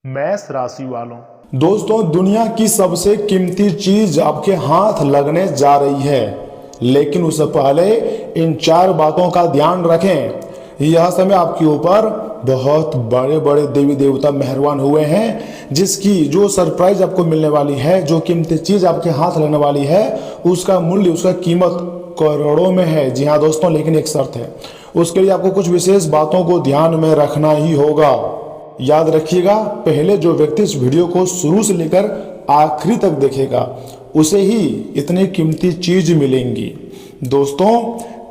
मेष राशि वालों, दोस्तों, दुनिया की सबसे कीमती चीज आपके हाथ लगने जा रही है, लेकिन उससे पहले इन 4 बातों का ध्यान रखें। यह समय आपके ऊपर बहुत बड़े बड़े देवी देवता मेहरबान हुए हैं, जिसकी जो सरप्राइज आपको मिलने वाली है, जो कीमती चीज आपके हाथ लगने वाली है, उसका मूल्य, उसका कीमत करोड़ों में है। जी हाँ दोस्तों, लेकिन एक शर्त है, उसके लिए आपको कुछ विशेष बातों को ध्यान में रखना ही होगा। याद रखिएगा, पहले जो व्यक्ति इस वीडियो को शुरू से लेकर आखिरी तक देखेगा, उसे ही इतनी कीमती चीज मिलेंगी। दोस्तों,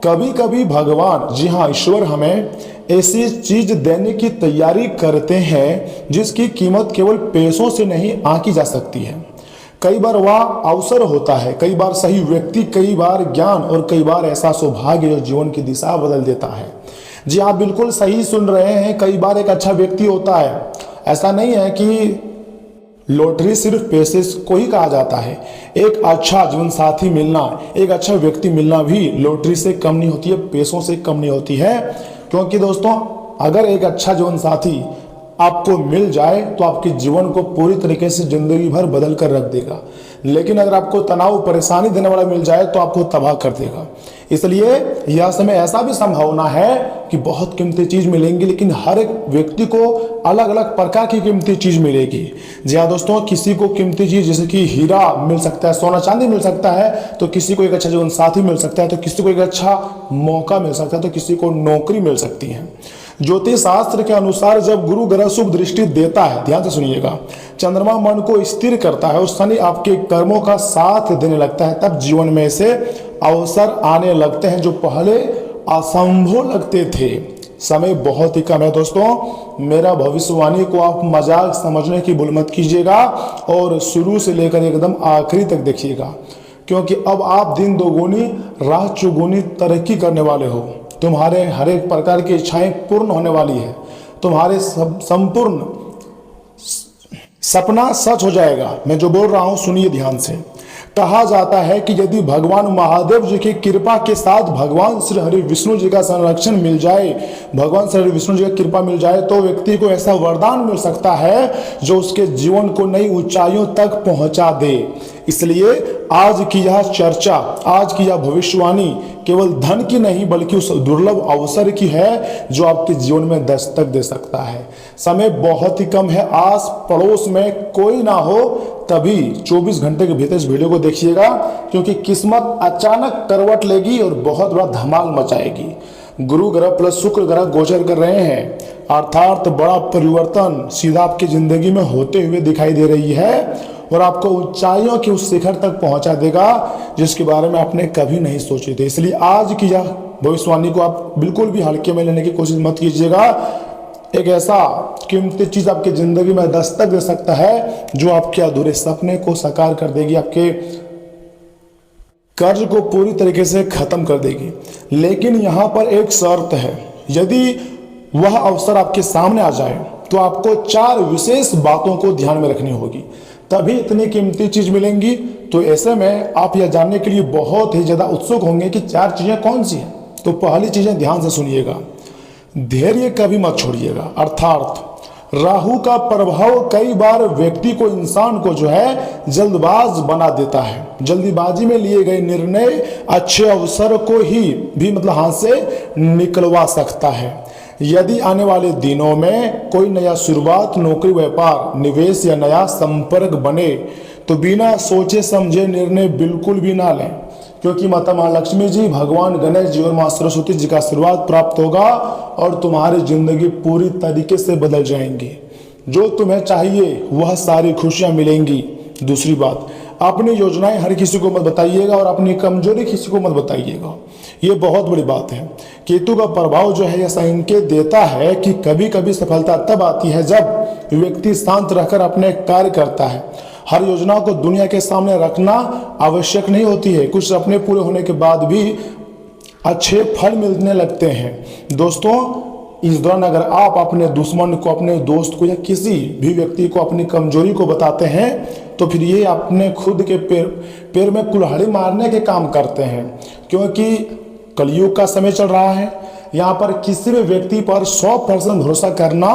कभी कभी भगवान, जी हाँ ईश्वर, हमें ऐसी चीज देने की तैयारी करते हैं जिसकी कीमत केवल पैसों से नहीं आंकी जा सकती है। कई बार वह अवसर होता है, कई बार सही व्यक्ति, कई बार ज्ञान और कई बार ऐसा सौभाग्य जो जीवन की दिशा बदल देता है। जी आप बिल्कुल सही सुन रहे हैं, कई बार एक अच्छा व्यक्ति होता है। ऐसा नहीं है कि लॉटरी सिर्फ पैसे को ही कहा जाता है। एक अच्छा जीवन साथी मिलना, एक अच्छा व्यक्ति मिलना भी लॉटरी से कम नहीं होती है, पैसों से कम नहीं होती है। क्योंकि दोस्तों, अगर एक अच्छा जीवन साथी आपको मिल जाए तो आपके जीवन को पूरी तरीके से जिंदगी भर बदल कर रख देगा, लेकिन अगर आपको तनाव, परेशानी देने वाला मिल जाए तो आपको तबाह कर देगा। इसलिए यह समय ऐसा भी संभावना है कि बहुत कीमती चीज मिलेंगी, लेकिन हर एक व्यक्ति को अलग अलग प्रकार की कीमती चीज मिलेगी। जी हाँ दोस्तों, किसी को कीमती चीज जैसे कि हीरा मिल सकता है, सोना चांदी मिल सकता है, तो किसी को एक अच्छा जीवन साथी मिल सकता है, तो किसी को एक अच्छा मौका मिल सकता है, तो किसी को नौकरी मिल सकती है। ज्योतिष शास्त्र के अनुसार जब गुरु ग्रह शुभ दृष्टि देता है, ध्यान से सुनिएगा, चंद्रमा मन को स्थिर करता है और शनि आपके कर्मों का साथ देने लगता है, तब जीवन में से अवसर आने लगते हैं जो पहले असंभव लगते थे। समय बहुत ही कम है दोस्तों, मेरा भविष्यवाणी को आप मजाक समझने की भूल मत कीजिएगा और शुरू से लेकर एकदम आखिरी तक देखिएगा, क्योंकि अब आप दिन दोगुनी रात चौगुनी तरक्की करने वाले हो। तुम्हारे हर एक प्रकार की इच्छाएं पूर्ण होने वाली है, तुम्हारे संपूर्ण सपना सच हो जाएगा। मैं जो बोल रहा हूं सुनिए ध्यान से। कहा जाता है कि यदि भगवान महादेव जी की कृपा के साथ भगवान श्री हरि विष्णु जी का संरक्षण मिल जाए, भगवान श्री हरि विष्णु जी की कृपा मिल जाए, तो व्यक्ति को ऐसा वरदान मिल सकता है जो उसके जीवन को नई ऊंचाइयों तक पहुंचा दे। इसलिए आज की यह चर्चा, आज की यह भविष्यवाणी केवल धन की नहीं बल्कि उस दुर्लभ अवसर की है जो आपके जीवन में दस्तक दे सकता है। समय बहुत ही कम है, आस पड़ोस में कोई ना हो तभी 24 घंटे के भीतर इस वीडियो को देखिएगा, क्योंकि किस्मत अचानक करवट लेगी और बहुत बड़ा धमाल मचाएगी। गुरु ग्रह प्लस शुक्र ग्रह गोचर कर रहे हैं, अर्थात बड़ा परिवर्तन सीधा आपकी जिंदगी में होते हुए दिखाई दे रही है और आपको ऊंचाइयों के उस शिखर तक पहुंचा देगा जिसके बारे में आपने कभी नहीं सोचे थे। इसलिए आज की यह भविष्यवाणी को आप बिल्कुल भी हल्के में लेने की कोशिश मत कीजिएगा। एक ऐसा कीमती चीज आपकी जिंदगी में दस्तक दे सकता है जो आपके अधूरे सपने को साकार कर देगी, आपके कर्ज को पूरी तरीके से खत्म कर देगी। लेकिन यहां पर एक शर्त है, यदि वह अवसर आपके सामने आ जाए तो आपको 4 विशेष बातों को ध्यान में रखनी होगी, तभी इतनी कीमती चीज मिलेंगी। तो ऐसे में आप यह जानने के लिए बहुत ही ज्यादा उत्सुक होंगे कि 4 चीजें कौन सी हैं। तो पहली चीजें ध्यान से सुनिएगा, धैर्य कभी मत छोड़िएगा। अर्थात राहु का प्रभाव कई बार व्यक्ति को, इंसान को जो है जल्दबाज बना देता है। जल्दीबाजी में लिए गए निर्णय अच्छे अवसर को ही भी हाथ से निकलवा सकता है। यदि आने वाले दिनों में कोई नया शुरुआत, नौकरी, व्यापार, निवेश या नया संपर्क बने तो बिना सोचे समझे निर्णय बिल्कुल भी ना लें, क्योंकि माता महालक्ष्मी जी, भगवान गणेश जी और मां सरस्वती जी का आशीर्वाद प्राप्त होगा और तुम्हारी जिंदगी पूरी तरीके से बदल जाएंगी। जो तुम्हें चाहिए वह सारी खुशियां मिलेंगी। दूसरी बात, अपनी योजनाएं हर किसी को मत बताइएगा और अपनी कमजोरी किसी को मत बताइएगा। ये बहुत बड़ी बात है। केतु का प्रभाव जो है ऐसा संकेत देता है कि कभी कभी सफलता तब आती है जब व्यक्ति शांत रहकर अपने कार्य करता है। हर योजना को दुनिया के सामने रखना आवश्यक नहीं होती है, कुछ सपने पूरे होने के बाद भी अच्छे फल मिलने लगते हैं। दोस्तों, इस दौरान अगर आप अपने दुश्मन को, अपने दोस्त को या किसी भी व्यक्ति को अपनी कमजोरी को बताते हैं तो फिर ये अपने खुद के पैर में कुल्हाड़ी मारने के काम करते हैं, क्योंकि कलयुग का समय चल रहा है। यहाँ पर किसी भी व्यक्ति पर 100% भरोसा करना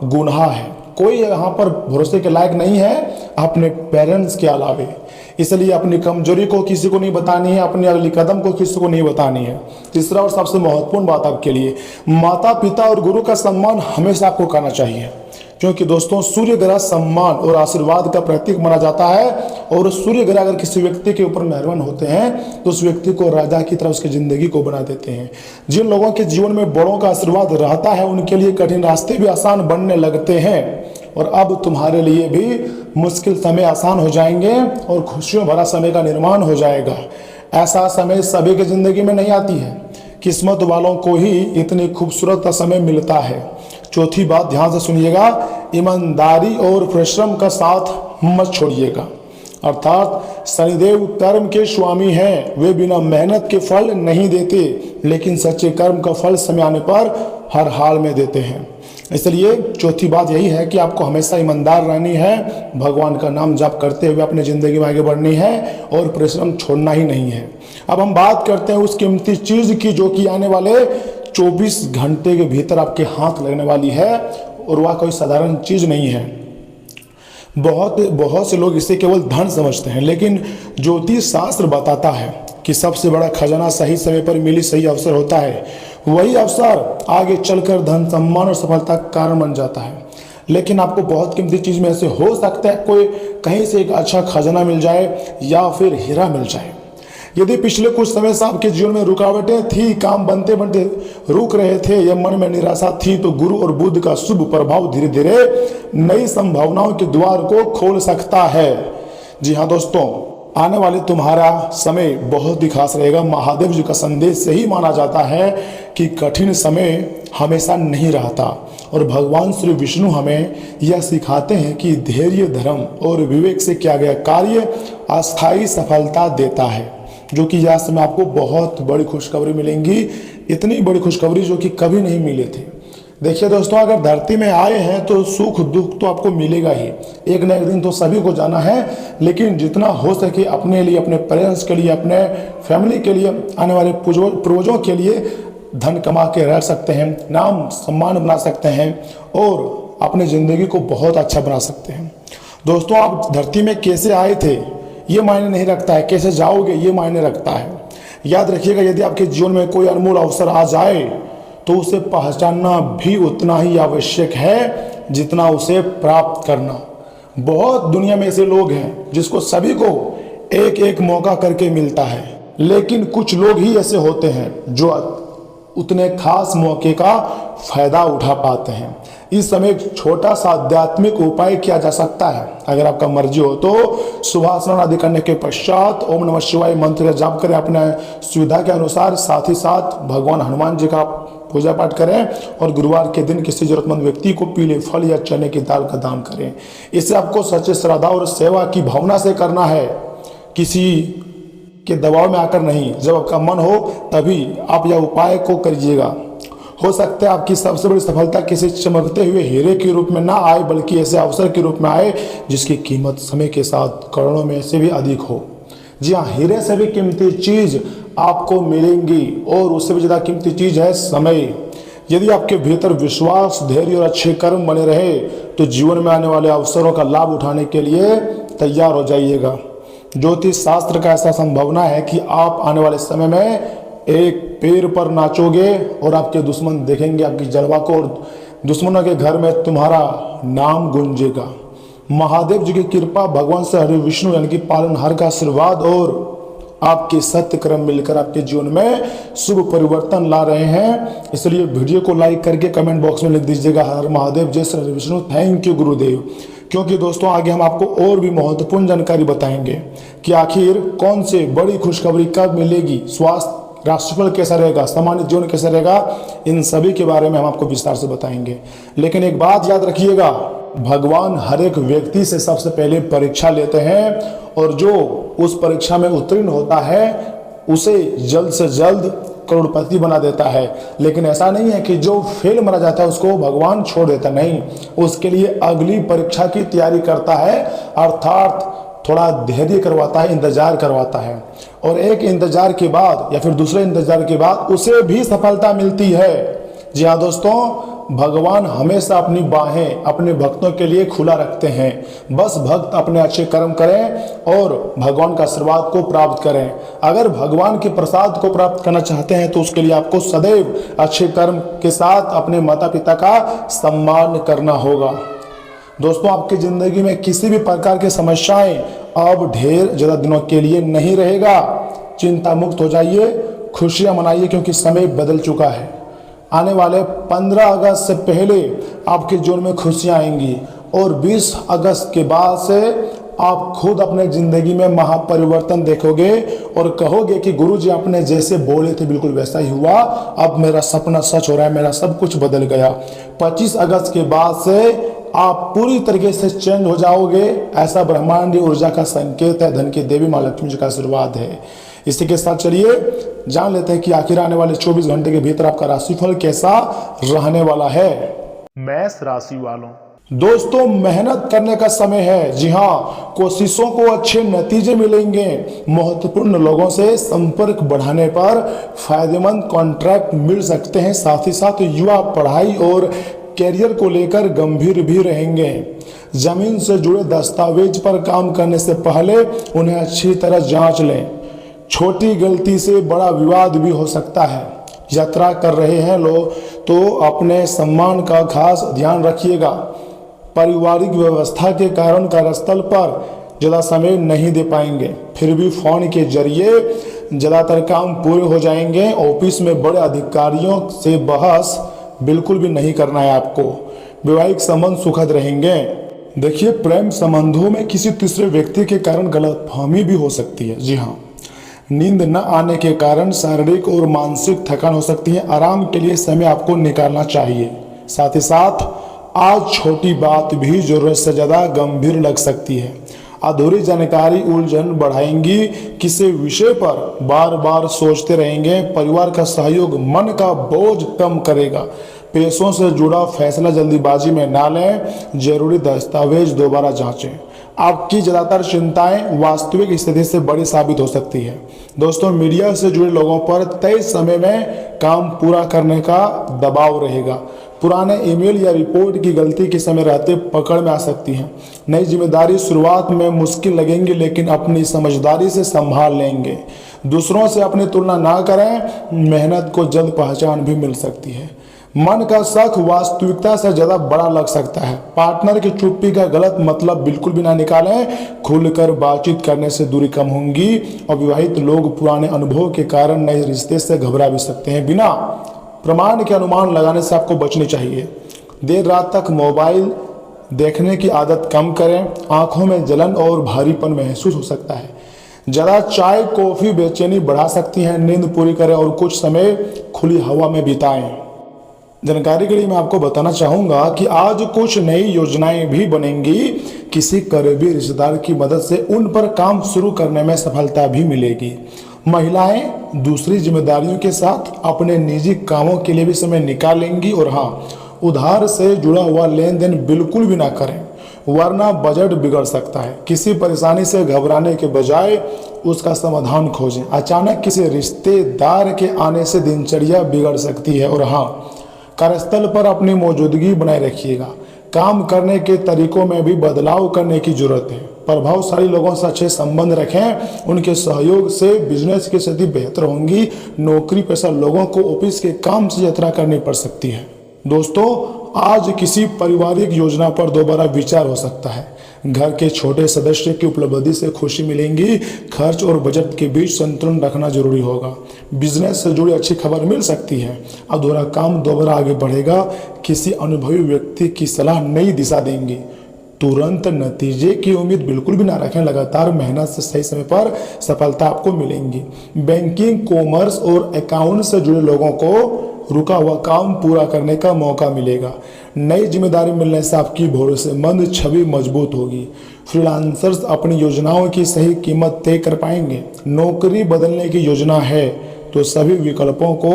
गुनाह है। कोई यहाँ पर भरोसे के लायक नहीं है अपने पेरेंट्स के अलावे। इसलिए अपनी कमजोरी को किसी को नहीं बतानी है, अपने अगली कदम को किसी को नहीं बतानी है। तीसरा और सबसे महत्वपूर्ण बात आपके लिए, माता पिता और गुरु का सम्मान हमेशा आपको करना चाहिए, क्योंकि दोस्तों सूर्य ग्रह सम्मान और आशीर्वाद का प्रतीक माना जाता है। और सूर्य ग्रह अगर किसी व्यक्ति के ऊपर मेहरबान होते हैं तो उस व्यक्ति को राजा की तरह उसकी जिंदगी को बना देते हैं। जिन लोगों के जीवन में बड़ों का आशीर्वाद रहता है उनके लिए कठिन रास्ते भी आसान बनने लगते हैं। और अब तुम्हारे लिए भी मुश्किल समय आसान हो जाएंगे और खुशियों भरा समय का निर्माण हो जाएगा। ऐसा समय सभी की जिंदगी में नहीं आती है, किस्मत वालों को ही इतनी खूबसूरत समय मिलता है। चौथी बात ध्यान से सुनिएगा, ईमानदारी और परिश्रम का साथ मत छोड़िएगा। अर्थात शनिदेव कर्म के स्वामी हैं, वे बिना मेहनत के फल नहीं देते, लेकिन सच्चे कर्म का फल समय आने पर हर हाल में देते हैं। इसलिए चौथी बात यही है कि आपको हमेशा ईमानदार रहनी है, भगवान का नाम जप करते हुए अपनी ज़िंदगी में आगे बढ़नी है और परिश्रम छोड़ना ही नहीं है। अब हम बात करते हैं उस कीमती चीज़ की जो कि आने वाले 24 घंटे के भीतर आपके हाथ लगने वाली है, और वह कोई साधारण चीज़ नहीं है। बहुत से लोग इसे केवल धन समझते हैं, लेकिन ज्योतिष शास्त्र बताता है कि सबसे बड़ा खजाना सही समय पर मिली सही अवसर होता है। वही अवसर आगे चलकर धन सम्मान और सफलता का कारण बन जाता है। लेकिन आपको बहुत कीमती चीज़ में ऐसे हो सकता है कोई कहीं से एक अच्छा खजाना मिल जाए या फिर हीरा मिल जाए। यदि पिछले कुछ समय से आपके जीवन में रुकावटें थी, काम बनते बनते रुक रहे थे या मन में निराशा थी, तो गुरु और बुध का शुभ प्रभाव धीरे धीरे नई संभावनाओं के द्वार को खोल सकता है। जी हाँ दोस्तों, आने वाले तुम्हारा समय बहुत ही खास रहेगा। महादेव जी का संदेश से ही माना जाता है कि कठिन समय हमेशा नहीं रहता, और भगवान श्री विष्णु हमें यह सिखाते हैं कि धैर्य, धर्म और विवेक से किया गया कार्य अस्थायी सफलता देता है। जो कि यह समय आपको बहुत बड़ी खुशखबरी मिलेंगी, इतनी बड़ी खुशखबरी जो कि कभी नहीं मिले थे। देखिए दोस्तों, अगर धरती में आए हैं तो सुख दुख तो आपको मिलेगा ही, एक न एक दिन तो सभी को जाना है। लेकिन जितना हो सके अपने लिए, अपने पेरेंट्स के लिए, अपने फैमिली के लिए, आने वाले पूर्वजों के लिए धन कमा के रह सकते हैं, नाम सम्मान बना सकते हैं और अपनी ज़िंदगी को बहुत अच्छा बना सकते हैं। दोस्तों, आप धरती में कैसे आए थे ये मायने नहीं रखता है, कैसे जाओगे ये मायने रखता है। याद रखिएगा, यदि आपके जीवन में कोई अनमोल अवसर आ जाए तो उसे पहचानना भी उतना ही आवश्यक है जितना उसे प्राप्त करना। बहुत दुनिया में ऐसे लोग हैं जिसको सभी को एक एक मौका करके मिलता है, लेकिन कुछ लोग ही ऐसे होते हैं जो उतने खास मौके का फायदा उठा पाते हैं। इस समय एक छोटा सा आध्यात्मिक उपाय किया जा सकता है। अगर आपका मर्जी हो तो सुबह स्नान आदि करने के पश्चात ओम नमः शिवाय मंत्र का जाप करें अपने सुविधा के अनुसार। साथ ही साथ भगवान हनुमान जी का पूजा पाठ करें और गुरुवार के दिन किसी जरूरतमंद व्यक्ति को पीले फल या चने की दाल का दान करें। इसे आपको सच्चे श्रद्धा और सेवा की भावना से करना है, किसी के दबाव में आकर नहीं। जब आपका मन हो तभी आप यह उपाय को करिएगा। हो सकता है आपकी सबसे बड़ी सफलता किसी चमकते हुए हीरे के रूप में ना आए, बल्कि ऐसे अवसर के रूप में आए जिसकी कीमत समय के साथ करोड़ों में से भी अधिक हो। जी हाँ, हीरे से भी कीमती चीज आपको मिलेंगी और उससे भी ज़्यादा कीमती चीज है समय। यदि आपके भीतर विश्वास, धैर्य और अच्छे कर्म बने रहे तो जीवन में आने वाले अवसरों का लाभ उठाने के लिए तैयार हो जाइएगा। ज्योतिष शास्त्र का ऐसा संभावना है कि आप आने वाले समय में एक पैर पर नाचोगे और आपके दुश्मन देखेंगे आपकी जलवा को, और दुश्मनों के घर में तुम्हारा नाम गूंजेगा। महादेव जी की कृपा, भगवान से हरि विष्णु यानी कि पालनहार का आशीर्वाद और आपके सत्य कर्म मिलकर आपके जीवन में शुभ परिवर्तन ला रहे हैं। इसलिए वीडियो को लाइक करके कमेंट बॉक्स में लिख दीजिएगा हर महादेव, जय श्री विष्णु, थैंक यू गुरुदेव। क्योंकि दोस्तों आगे हम आपको और भी महत्वपूर्ण जानकारी बताएंगे कि आखिर कौन से बड़ी खुशखबरी कब मिलेगी, स्वास्थ्य, राशिफल कैसा रहेगा, सामान्य जीवन कैसा रहेगा, इन सभी के बारे में हम आपको विस्तार से बताएंगे। लेकिन एक बात याद रखिएगा, भगवान हर एक व्यक्ति से सबसे पहले परीक्षा लेते हैं और जो उस परीक्षा में उत्तीर्ण होता है उसे जल्द से जल्द करोड़पति बना देता है। लेकिन ऐसा नहीं है कि जो फेल माना जाता है उसको भगवान छोड़ देता, नहीं, उसके लिए अगली परीक्षा की तैयारी करता है, अर्थात थोड़ा धैर्य करवाता है, इंतजार करवाता है। और एक इंतजार के बाद या फिर दूसरे इंतजार के बाद उसे भी सफलता मिलती है। जी हाँ दोस्तों, भगवान हमेशा अपनी बाहें अपने भक्तों के लिए खुला रखते हैं। बस भक्त अपने अच्छे कर्म करें और भगवान का आशीर्वाद को प्राप्त करें। अगर भगवान के प्रसाद को प्राप्त करना चाहते हैं तो उसके लिए आपको सदैव अच्छे कर्म के साथ अपने माता पिता का सम्मान करना होगा। दोस्तों, आपकी जिंदगी में किसी भी प्रकार की समस्याएं अब ढेर ज्यादा दिनों के लिए नहीं रहेगा। चिंता मुक्त हो जाइए, खुशियां मनाइए, क्योंकि समय बदल चुका है। आने वाले 15 अगस्त से पहले आपके जीवन में खुशियां आएंगी और 20 अगस्त के बाद से आप खुद अपने जिंदगी में महापरिवर्तन देखोगे और कहोगे कि गुरुजी आपने जैसे बोले थे बिल्कुल वैसा ही हुआ, अब मेरा सपना सच हो रहा है, मेरा सब कुछ बदल गया। 25 अगस्त के बाद से आप पूरी तरीके से चेंज हो जाओगे, ऐसा ब्रह्मांडीय ऊर्जा का संकेत है। धन की देवी मां लक्ष्मी जी का आशीर्वाद है। इसी के साथ चलिए जान लेते हैं कि आखिर आने वाले 24 घंटे के भीतर आपका राशिफल कैसा रहने वाला है। मेष राशि वालों, दोस्तों मेहनत करने का समय है। जी हाँ, कोशिशों को अच्छे नतीजे मिलेंगे। महत्वपूर्ण लोगों से संपर्क बढ़ाने पर फायदेमंद कॉन्ट्रैक्ट मिल सकते हैं। साथ ही साथ युवा पढ़ाई और कैरियर को लेकर गंभीर भी रहेंगे। जमीन से जुड़े दस्तावेज पर काम करने से पहले उन्हें अच्छी तरह जांच लें। छोटी गलती से बड़ा विवाद भी हो सकता है। यात्रा कर रहे हैं लोग तो अपने सम्मान का खास ध्यान रखिएगा। पारिवारिक व्यवस्था के कारण कार्यस्थल पर ज़्यादा समय नहीं दे पाएंगे, फिर भी फोन के जरिए ज़्यादातर काम पूरे हो जाएंगे। ऑफिस में बड़े अधिकारियों से बहस बिल्कुल भी नहीं करना है आपको। वैवाहिक संबंध सुखद रहेंगे। देखिए, प्रेम संबंधों में किसी तीसरे व्यक्ति के कारण गलतफहमी भी हो सकती है। जी हाँ, नींद न आने के कारण शारीरिक और मानसिक थकान हो सकती है। आराम के लिए समय आपको निकालना चाहिए। साथ ही साथ आज छोटी बात भी जरूरत से ज़्यादा गंभीर लग सकती है। अधूरी जानकारी उलझन बढ़ाएंगी। किसी विषय पर बार बार सोचते रहेंगे। परिवार का सहयोग मन का बोझ कम करेगा। पैसों से जुड़ा फैसला जल्दीबाजी में ना लें। जरूरी दस्तावेज दोबारा जांचें। आपकी ज़्यादातर चिंताएं वास्तविक स्थिति से बड़ी साबित हो सकती है। दोस्तों, मीडिया से जुड़े लोगों पर तय समय में काम पूरा करने का दबाव रहेगा। पुराने ईमेल या रिपोर्ट की गलती के समय रहते पकड़ में आ सकती है। नई जिम्मेदारी शुरुआत में मुश्किल लगेंगी, लेकिन अपनी समझदारी से संभाल लेंगे। दूसरों से अपनी तुलना ना करें। मेहनत को जल्द पहचान भी मिल सकती है। मन का शक वास्तविकता से ज्यादा बड़ा लग सकता है। पार्टनर की चुप्पी का गलत मतलब बिल्कुल भी ना निकालें। खुलकर बातचीत करने से दूरी कम होंगी। अविवाहित लोग पुराने अनुभव के कारण नए रिश्ते से घबरा भी सकते हैं। बिना प्रमाण के अनुमान लगाने से आपको बचनी चाहिए। देर रात तक मोबाइल देखने की आदत कम करें। आंखों में जलन और भारीपन महसूस हो सकता है। ज़्यादा चाय कॉफ़ी बेचैनी बढ़ा सकती है। नींद पूरी करें और कुछ समय खुली हवा में बिताएं। जानकारी के लिए मैं आपको बताना चाहूँगा कि आज कुछ नई योजनाएं भी बनेंगी। किसी करीबी रिश्तेदार की मदद से उन पर काम शुरू करने में सफलता भी मिलेगी। महिलाएं दूसरी जिम्मेदारियों के साथ अपने निजी कामों के लिए भी समय निकालेंगी। और हाँ, उधार से जुड़ा हुआ लेन देन बिल्कुल भी ना करें, वरना बजट बिगड़ सकता है। किसी परेशानी से घबराने के बजाय उसका समाधान खोजें। अचानक किसी रिश्तेदार के आने से दिनचर्या बिगड़ सकती है। और हाँ, कार्यस्थल पर अपनी मौजूदगी बनाए रखिएगा। काम करने के तरीकों में भी बदलाव करने की जरूरत है। प्रभावशाली लोगों से अच्छे संबंध रखें। उनके सहयोग से बिजनेस की स्थिति बेहतर होंगी। नौकरी पेशा लोगों को ऑफिस के काम से यात्रा करनी पड़ सकती है। दोस्तों, आज किसी पारिवारिक योजना पर दोबारा विचार हो सकता है। घर के छोटे सदस्य की उपलब्धि से खुशी मिलेंगी। खर्च और बजट के बीच संतुलन रखना जरूरी होगा। बिजनेस से जुड़ी अच्छी खबर मिल सकती है। अधूरा काम दोबारा आगे बढ़ेगा। किसी अनुभवी व्यक्ति की सलाह नई दिशा देंगी। तुरंत नतीजे की उम्मीद बिल्कुल भी ना रखें। लगातार मेहनत से सही समय पर सफलता आपको मिलेंगी। बैंकिंग, कॉमर्स और अकाउंट से जुड़े लोगों को रुका हुआ काम पूरा करने का मौका मिलेगा। नई जिम्मेदारी मिलने से आपकी भरोसेमंद छवि मजबूत होगी। फ्रीलांसर्स अपनी योजनाओं की सही कीमत तय कर पाएंगे। नौकरी बदलने की योजना है तो सभी विकल्पों को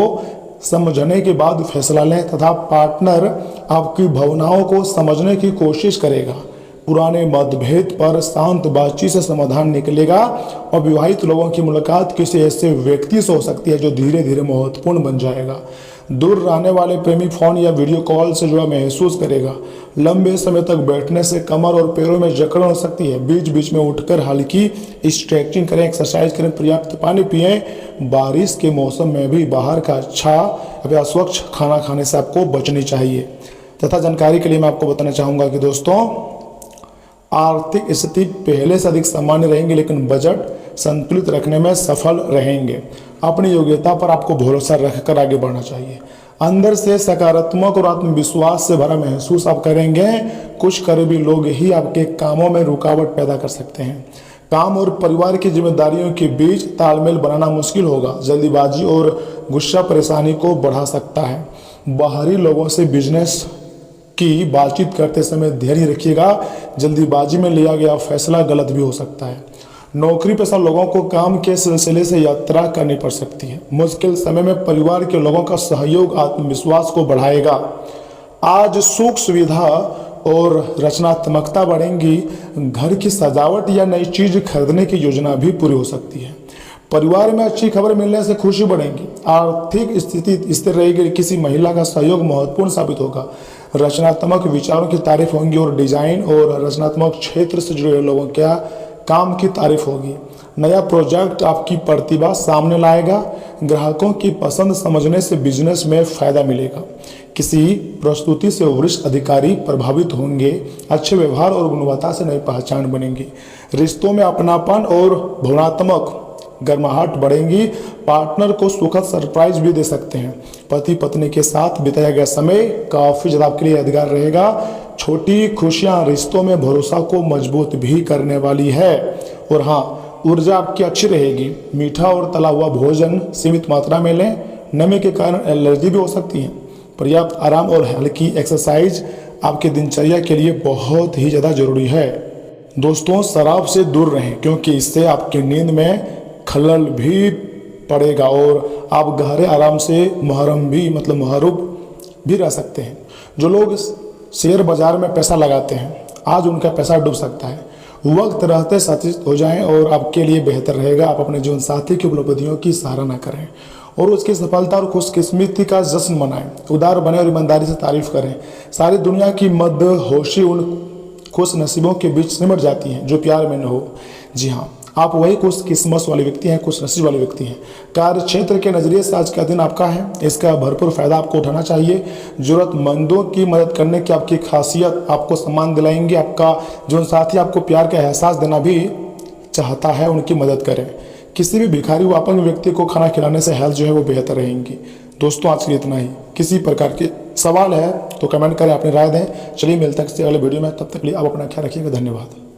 समझने के बाद फैसला लें तथा पार्टनर आपकी भावनाओं को समझने की कोशिश करेगा। पुराने मतभेद पर शांत बातचीत से समाधान निकलेगा। और विवाहित लोगों की मुलाकात किसी ऐसे व्यक्ति से हो सकती है जो धीरे धीरे महत्वपूर्ण बन जाएगा। दूर रहने वाले प्रेमी फोन या वीडियो कॉल से जुड़ा महसूस करेगा। लंबे समय तक बैठने से कमर और पैरों में जकड़न हो सकती है। बीच बीच में उठकर हल्की स्ट्रेचिंग करें, एक्सरसाइज करें, पर्याप्त पानी पिएं। बारिश के मौसम में भी बाहर का अच्छा या अस्वच्छ खाना खाने से आपको बचनी चाहिए। तथा जानकारी के लिए मैं आपको बताना चाहूँगा कि दोस्तों, आर्थिक स्थिति पहले से अधिक सामान्य रहेंगी, लेकिन बजट संतुलित रखने में सफल रहेंगे। अपनी योग्यता पर आपको भरोसा रखकर आगे बढ़ना चाहिए। अंदर से सकारात्मक और आत्मविश्वास से भरा महसूस आप करेंगे। कुछ करीबी लोग ही आपके कामों में रुकावट पैदा कर सकते हैं। काम और परिवार की जिम्मेदारियों के बीच तालमेल बनाना मुश्किल होगा। जल्दीबाजी और गुस्सा परेशानी को बढ़ा सकता है। बाहरी लोगों से बिजनेस की बातचीत करते समय धैर्य रखिएगा। जल्दीबाजी में लिया गया फैसला गलत भी हो सकता है। नौकरी पेशा लोगों को काम के सिलसिले से यात्रा करनी पड़ सकती है। मुश्किल समय में परिवार के लोगों का सहयोग आत्मविश्वास को बढ़ाएगा। आज सुख सुविधा और रचनात्मकता बढ़ेंगी। घर की सजावट या नई चीज खरीदने की योजना भी पूरी हो सकती है। परिवार में अच्छी खबर मिलने से खुशी बढ़ेगी। आर्थिक स्थिति स्थिर रहेगी। किसी महिला का सहयोग महत्वपूर्ण साबित होगा। रचनात्मक विचारों की तारीफ होंगी और डिजाइन और रचनात्मक क्षेत्र से जुड़े लोगों के काम की तारीफ होगी। नया प्रोजेक्ट आपकी प्रतिभा सामने लाएगा। ग्राहकों की पसंद समझने से बिजनेस में फायदा मिलेगा। किसी प्रस्तुति से वरिष्ठ अधिकारी प्रभावित होंगे। अच्छे व्यवहार और गुणवत्ता से नई पहचान बनेगी। रिश्तों में अपनापन और भावनात्मक गर्माहट बढ़ेंगी। पार्टनर को सुखद सरप्राइज भी दे सकते हैं। पति पत्नी के साथ बिताया गया समय काफी ज्यादा आपके लिए यादगार रहेगा। छोटी खुशियां रिश्तों में भरोसा को मजबूत भी करने वाली है। और हाँ, ऊर्जा आपकी अच्छी रहेगी। मीठा और तला हुआ भोजन सीमित मात्रा में लें। नमी के कारण एलर्जी भी हो सकती है। पर्याप्त आराम और हल्की एक्सरसाइज आपके दिनचर्या के लिए बहुत ही ज़्यादा जरूरी है। दोस्तों, शराब से दूर रहें, क्योंकि इससे आपकी नींद में खलल भी पड़ेगा और आप गहरे आराम से महरूम भी रह सकते हैं। जो लोग शेयर बाजार में पैसा लगाते हैं, आज उनका पैसा डूब सकता है। वक्त रहते सचेत हो जाएं और आपके लिए बेहतर रहेगा। आप अपने जीवन साथी की उपलब्धियों की सराहना करें और उसकी सफलता और खुशकिस्मती का जश्न मनाएं। उदार बने और ईमानदारी से तारीफ करें। सारी दुनिया की मदहोशी उन खुश नसीबों के बीच सिमट जाती है जो प्यार में न हो। जी हाँ, आप वही खुश किस्मत वाले व्यक्ति हैं, खुश नसीब वाले व्यक्ति हैं। कार्य क्षेत्र के नजरिए से आज का दिन आपका है। इसका भरपूर फायदा आपको उठाना चाहिए। जरूरतमंदों की मदद करने की आपकी खासियत आपको सम्मान दिलाएंगे। आपका जीवन साथी आपको प्यार का एहसास देना भी चाहता है, उनकी मदद करें। किसी भी भिखारी व अपंग व्यक्ति को खाना खिलाने से हेल्थ जो है वो बेहतर रहेंगी। दोस्तों, आज के लिए इतना ही। किसी प्रकार के सवाल है तो कमेंट करें, अपनी राय दें। चलिए मिलते हैं किसी अगले वीडियो में। तब तक के लिए आप अपना ख्याल रखिएगा। धन्यवाद।